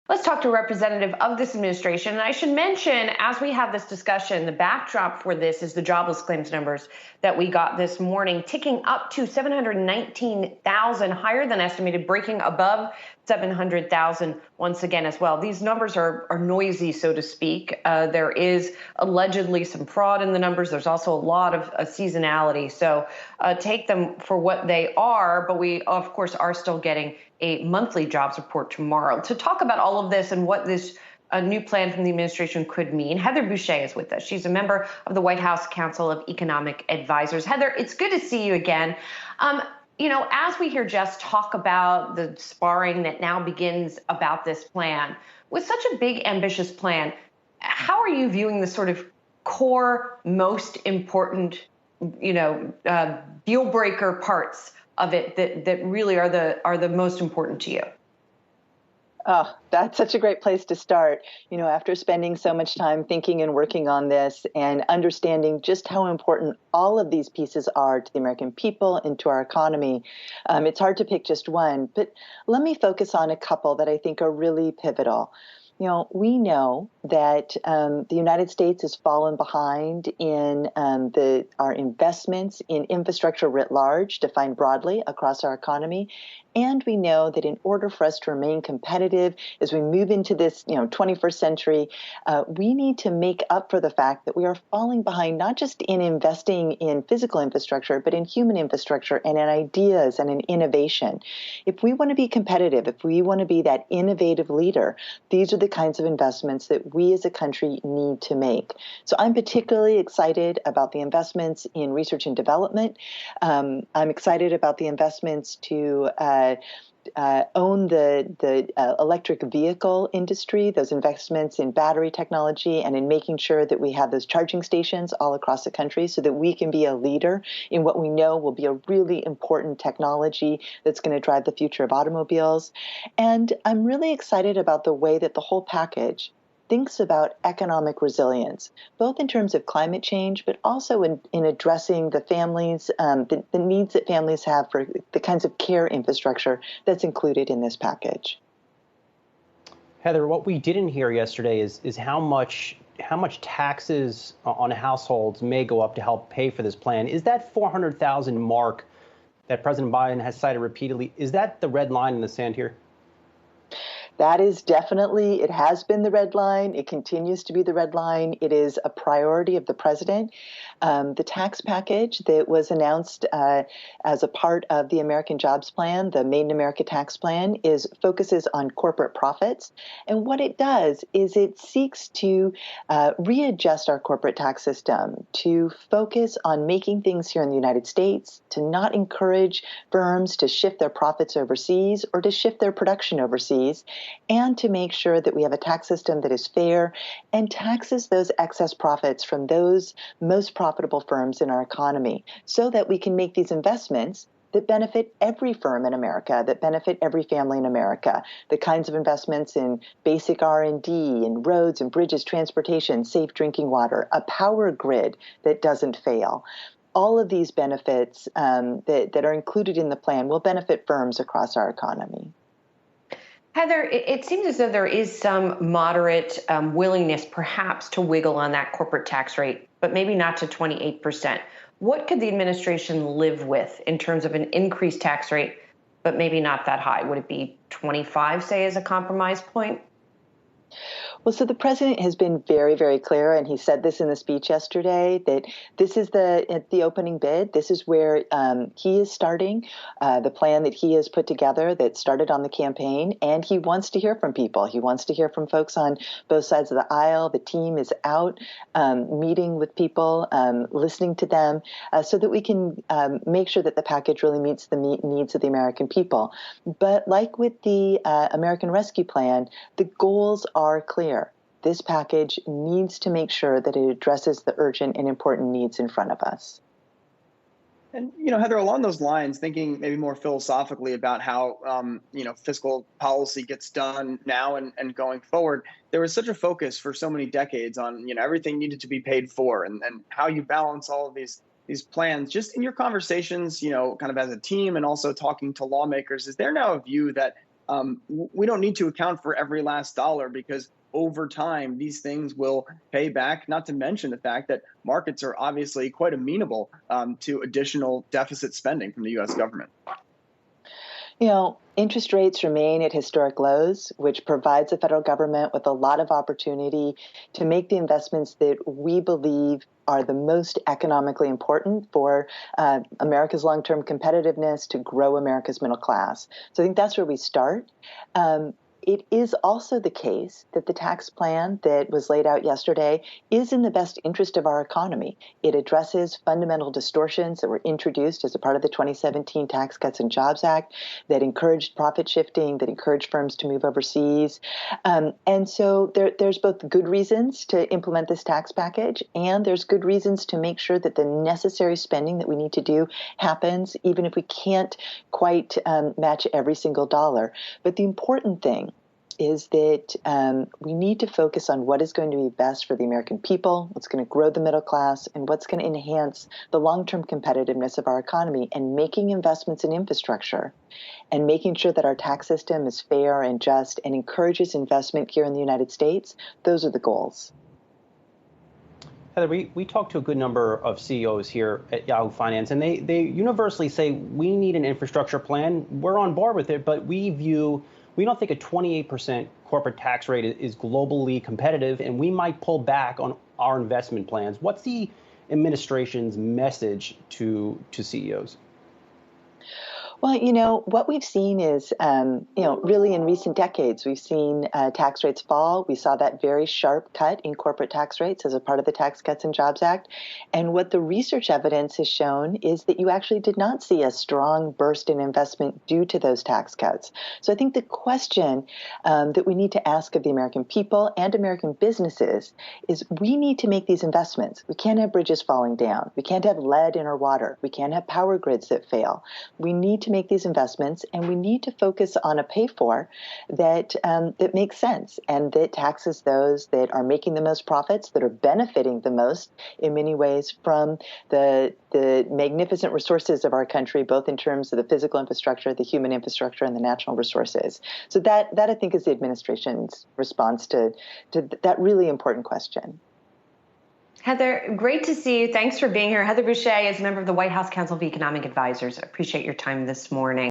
Let's talk to a representative of this administration. And I should mention, as we have this discussion, the backdrop for this is the jobless claims numbers that we got this morning, ticking up to 719,000, higher than estimated, breaking above 700,000 once again as well. These numbers are noisy, so to speak. There is allegedly some fraud in the numbers. There's also a lot of seasonality. So take them for what they are. But we, of course, are still getting a monthly jobs report tomorrow. To talk about all of this and what this new plan from the administration could mean, Heather Boushey is with us. She's a member of the White House Council of Economic Advisors. Heather, it's good to see you again. As we hear Jess talk about the sparring that now begins about this plan, with such a big, ambitious plan, how are you viewing the sort of core, most important, deal breaker parts of it that really are the most important to you? Oh, that's such a great place to start. After spending so much time thinking and working on this and understanding just how important all of these pieces are to the American people and to our economy, it's hard to pick just one. But let me focus on a couple that I think are really pivotal. We know that the United States has fallen behind in our investments in infrastructure writ large, defined broadly across our economy. And we know that in order for us to remain competitive as we move into this 21st century, we need to make up for the fact that we are falling behind not just in investing in physical infrastructure, but in human infrastructure and in ideas and in innovation. If we want to be competitive, if we want to be that innovative leader, these are the kinds of investments that we as a country need to make. So I'm particularly excited about the investments in research and development. I'm excited about the investments to own the electric vehicle industry, those investments in battery technology and in making sure that we have those charging stations all across the country so that we can be a leader in what we know will be a really important technology that's going to drive the future of automobiles. And I'm really excited about the way that the whole package thinks about economic resilience, both in terms of climate change, but also in addressing the families, the needs that families have for the kinds of care infrastructure that's included in this package. Heather, what we didn't hear yesterday is how much taxes on households may go up to help pay for this plan. Is that 400,000 mark that President Biden has cited repeatedly, is that the red line in the sand here? That is definitely, it has been the red line. It continues to be the red line. It is a priority of the president. The tax package that was announced as a part of the American Jobs Plan, the Made in America tax plan, focuses on corporate profits. And what it does is it seeks to readjust our corporate tax system to focus on making things here in the United States, to not encourage firms to shift their profits overseas or to shift their production overseas, and to make sure that we have a tax system that is fair and taxes those excess profits from those most profitable firms in our economy so that we can make these investments that benefit every firm in America, that benefit every family in America, the kinds of investments in basic R&D, in roads and bridges, transportation, safe drinking water, a power grid that doesn't fail. All of these benefits that are included in the plan will benefit firms across our economy. Heather, it seems as though there is some moderate willingness perhaps to wiggle on that corporate tax rate, but maybe not to 28%. What could the administration live with in terms of an increased tax rate, but maybe not that high? Would it be 25, say, as a compromise point? Well, so the president has been very, very clear, and he said this in the speech yesterday, that this is the opening bid. This is where he is starting the plan that he has put together that started on the campaign, and he wants to hear from people. He wants to hear from folks on both sides of the aisle. The team is out meeting with people, listening to them, so that we can make sure that the package really meets the needs of the American people. But like with the American Rescue Plan, the goals are clear. This package needs to make sure that it addresses the urgent and important needs in front of us. And, Heather, along those lines, thinking maybe more philosophically about how, fiscal policy gets done now and going forward, there was such a focus for so many decades on, everything needed to be paid for and how you balance all of these plans. Just in your conversations, kind of as a team and also talking to lawmakers, is there now a view that we don't need to account for every last dollar, because over time, these things will pay back, not to mention the fact that markets are obviously quite amenable to additional deficit spending from the U.S. government. Interest rates remain at historic lows, which provides the federal government with a lot of opportunity to make the investments that we believe are the most economically important for America's long-term competitiveness, to grow America's middle class. So I think that's where we start. It is also the case that the tax plan that was laid out yesterday is in the best interest of our economy. It addresses fundamental distortions that were introduced as a part of the 2017 Tax Cuts and Jobs Act that encouraged profit shifting, that encouraged firms to move overseas. And so there's both good reasons to implement this tax package, and there's good reasons to make sure that the necessary spending that we need to do happens, even if we can't quite match every single dollar. But the important thing is that we need to focus on what is going to be best for the American people, what's going to grow the middle class, and what's going to enhance the long-term competitiveness of our economy, and making investments in infrastructure and making sure that our tax system is fair and just and encourages investment here in the United States. Those are the goals. Heather, we talked to a good number of CEOs here at Yahoo Finance, and they universally say we need an infrastructure plan. We're on board with it, but we don't think a 28% corporate tax rate is globally competitive, and we might pull back on our investment plans. What's the administration's message to CEOs? Well, what we've seen is, really in recent decades, we've seen tax rates fall. We saw that very sharp cut in corporate tax rates as a part of the Tax Cuts and Jobs Act. And what the research evidence has shown is that you actually did not see a strong burst in investment due to those tax cuts. So I think the question that we need to ask of the American people and American businesses is, we need to make these investments. We can't have bridges falling down. We can't have lead in our water. We can't have power grids that fail. We need to make these investments, and we need to focus on a pay-for that makes sense, and that taxes those that are making the most profits, that are benefiting the most in many ways from the magnificent resources of our country, both in terms of the physical infrastructure, the human infrastructure, and the natural resources. So that I think is the administration's response to that really important question. Heather, great to see you. Thanks for being here. Heather Boushey is a member of the White House Council of Economic Advisors. I appreciate your time this morning.